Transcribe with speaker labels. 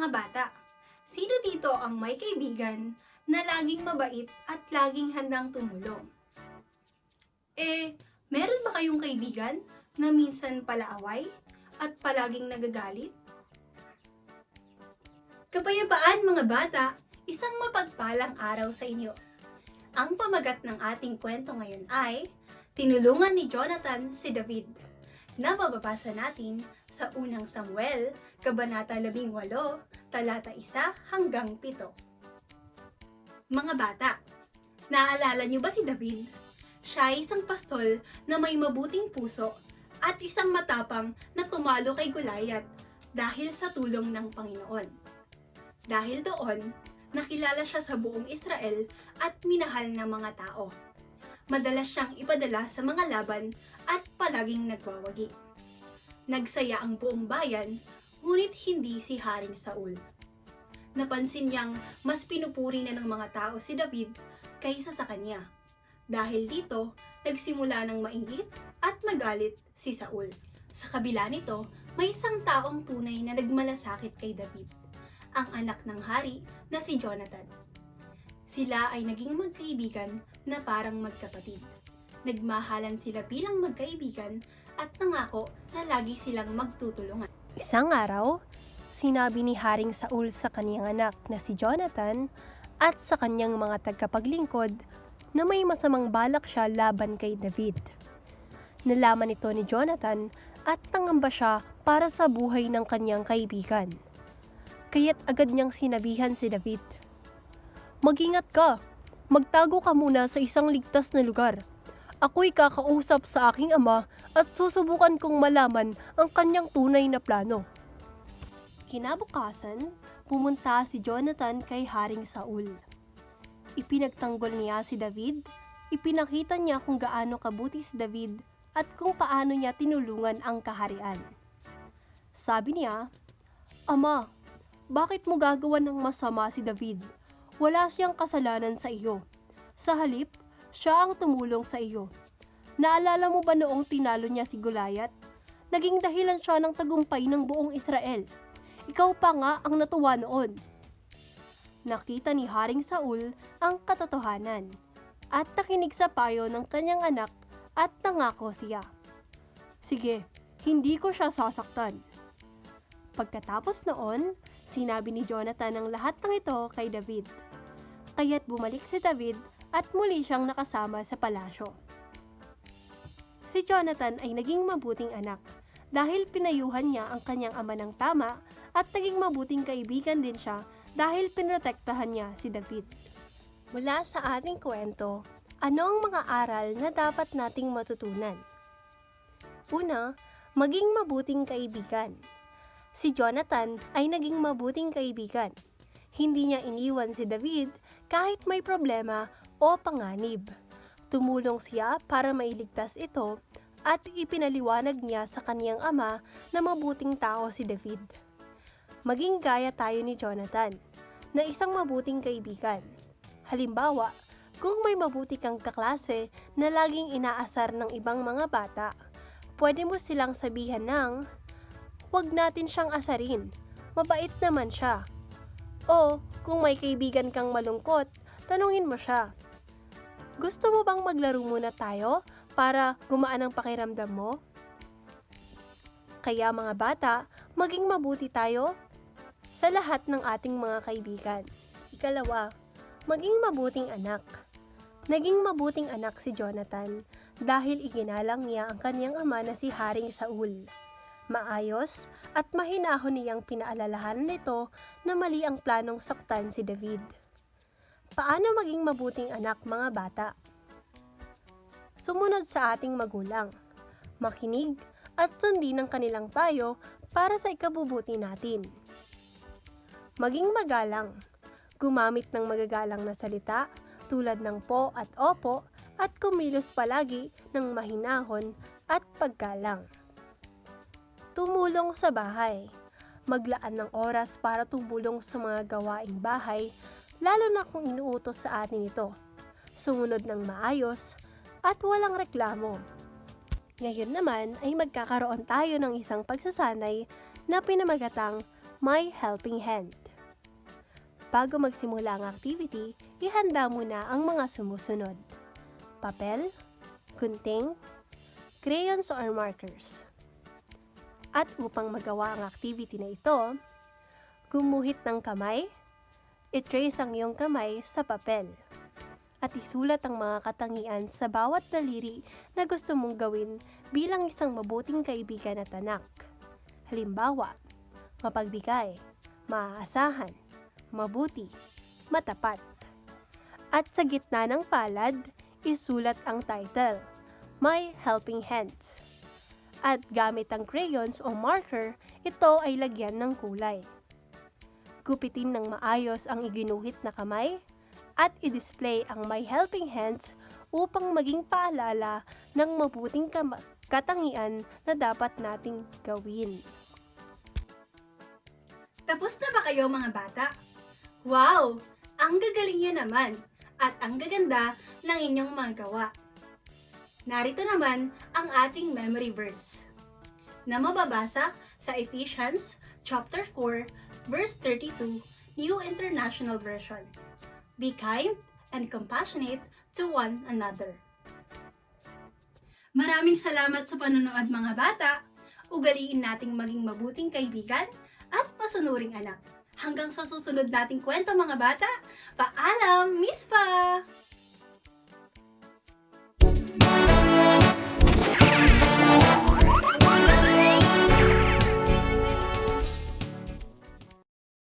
Speaker 1: Mga bata, sino dito ang may kaibigan na laging mabait at laging handang tumulong? Meron ba kayong kaibigan na minsan palaaway at palaging nagagalit? Kapayapaan mga bata, isang mapagpalang araw sa inyo. Ang pamagat ng ating kwento ngayon ay Tinulungan ni Jonathan si David, na mababasa natin sa unang Samuel, Kabanata 18, talata 1 hanggang 7. Mga bata, naalala niyo ba si David? Siya ay isang pastol na may mabuting puso at isang matapang na tumalo kay Goliath dahil sa tulong ng Panginoon. Dahil doon, nakilala siya sa buong Israel at minahal ng mga tao. Madalas siyang ipadala sa mga laban at palaging nagwawagi. Nagsaya ang buong bayan, ngunit hindi si Haring Saul. Napansin niyang mas pinupuri na ng mga tao si David kaysa sa kanya. Dahil dito, nagsimula ng mainggit at magalit si Saul. Sa kabila nito, may isang taong tunay na nagmalasakit kay David, ang anak ng hari na si Jonathan. Sila ay naging magkaibigan na parang magkapatid. Nagmahalan sila bilang magkaibigan at nangako na lagi silang magtutulungan.
Speaker 2: Isang araw, sinabi ni Haring Saul sa kaniyang anak na si Jonathan at sa kanyang mga tagapaglingkod na may masamang balak siya laban kay David. Nalaman ito ni Jonathan at nangamba siya para sa buhay ng kanyang kaibigan. Kaya't agad niyang sinabihan si David, "Mag-ingat ka! Magtago ka muna sa isang ligtas na lugar. Ako'y kakausap sa aking ama at susubukan kong malaman ang kanyang tunay na plano." Kinabukasan, pumunta si Jonathan kay Haring Saul. Ipinagtanggol niya si David, ipinakita niya kung gaano kabuti si David at kung paano niya tinulungan ang kaharian. Sabi niya, "Ama, bakit mo gagawan ng masama si David? Wala siyang kasalanan sa iyo. Sa halip, siya ang tumulong sa iyo. Naalala mo ba noong tinalo niya si Goliath? Naging dahilan siya ng tagumpay ng buong Israel. Ikaw pa nga ang natuwa noon." Nakita ni Haring Saul ang katotohanan at nakinig sa payo ng kanyang anak at nangako siya. "Sige, hindi ko siya sasaktan." Pagkatapos noon, sinabi ni Jonathan ang lahat ng ito kay David. Kaya't bumalik si David at muli siyang nakasama sa palasyo. Si Jonathan ay naging mabuting anak dahil pinayuhan niya ang kanyang ama ng tama at naging mabuting kaibigan din siya dahil pinrotektahan niya si David. Mula sa ating kwento, ano ang mga aral na dapat nating matutunan? Una, maging mabuting kaibigan. Si Jonathan ay naging mabuting kaibigan. Hindi niya iniwan si David kahit may problema o panganib. Tumulong siya para mailigtas ito at ipinaliwanag niya sa kaniyang ama na mabuting tao si David. Maging gaya tayo ni Jonathan, na isang mabuting kaibigan. Halimbawa, kung may mabuti kang kaklase na laging inaasar ng ibang mga bata, pwede mo silang sabihan ng, "Huwag natin siyang asarin, mabait naman siya." O, kung may kaibigan kang malungkot, tanungin mo siya, "Gusto mo bang maglaro muna tayo para gumaan ang pakiramdam mo?" Kaya mga bata, maging mabuti tayo sa lahat ng ating mga kaibigan. Ikalawa, maging mabuting anak. Naging mabuting anak si Jonathan dahil iginalang niya ang kanyang ama na si Haring Saul. Maayos at mahinahon niyang pinaalalahanan nito na mali ang planong saktan si David. Paano maging mabuting anak mga bata? Sumunod sa ating magulang, makinig at sundin ang kanilang payo para sa ikabubuti natin. Maging magalang, gumamit ng magagalang na salita tulad ng po at opo at kumilos palagi ng mahinahon at paggalang. Tumulong sa bahay. Maglaan ng oras para tumulong sa mga gawaing bahay, lalo na kung inuutos sa atin ito. Sumunod ng maayos at walang reklamo. Ngayon naman ay magkakaroon tayo ng isang pagsasanay na pinamagatang My Helping Hand. Bago magsimula ang activity, ihanda muna ang mga sumusunod. Papel, gunting, crayons or markers. At upang magawa ang activity na ito, gumuhit ng kamay, i-trace ang iyong kamay sa papel, at isulat ang mga katangian sa bawat daliri na gusto mong gawin bilang isang mabuting kaibigan at anak. Halimbawa, mapagbigay, maaasahan, mabuti, matapat. At sa gitna ng palad, isulat ang title, My Helping Hands. At gamit ang crayons o marker, ito ay lagyan ng kulay. Gupitin ng maayos ang iginuhit na kamay at i-display ang My Helping Hands upang maging paalala ng mabuting katangian na dapat nating gawin.
Speaker 1: Tapos na ba kayo mga bata? Wow! Ang gagaling nyo naman at ang gaganda ng inyong mga gawa. Narito naman ang ating memory verse na mababasa sa Ephesians chapter 4 verse 32, New International Version. Be kind and compassionate to one another. Maraming salamat sa panonood mga bata. Ugaliin nating maging mabuting kaibigan at masunuring anak. Hanggang sa susunod nating kwento mga bata, paalam!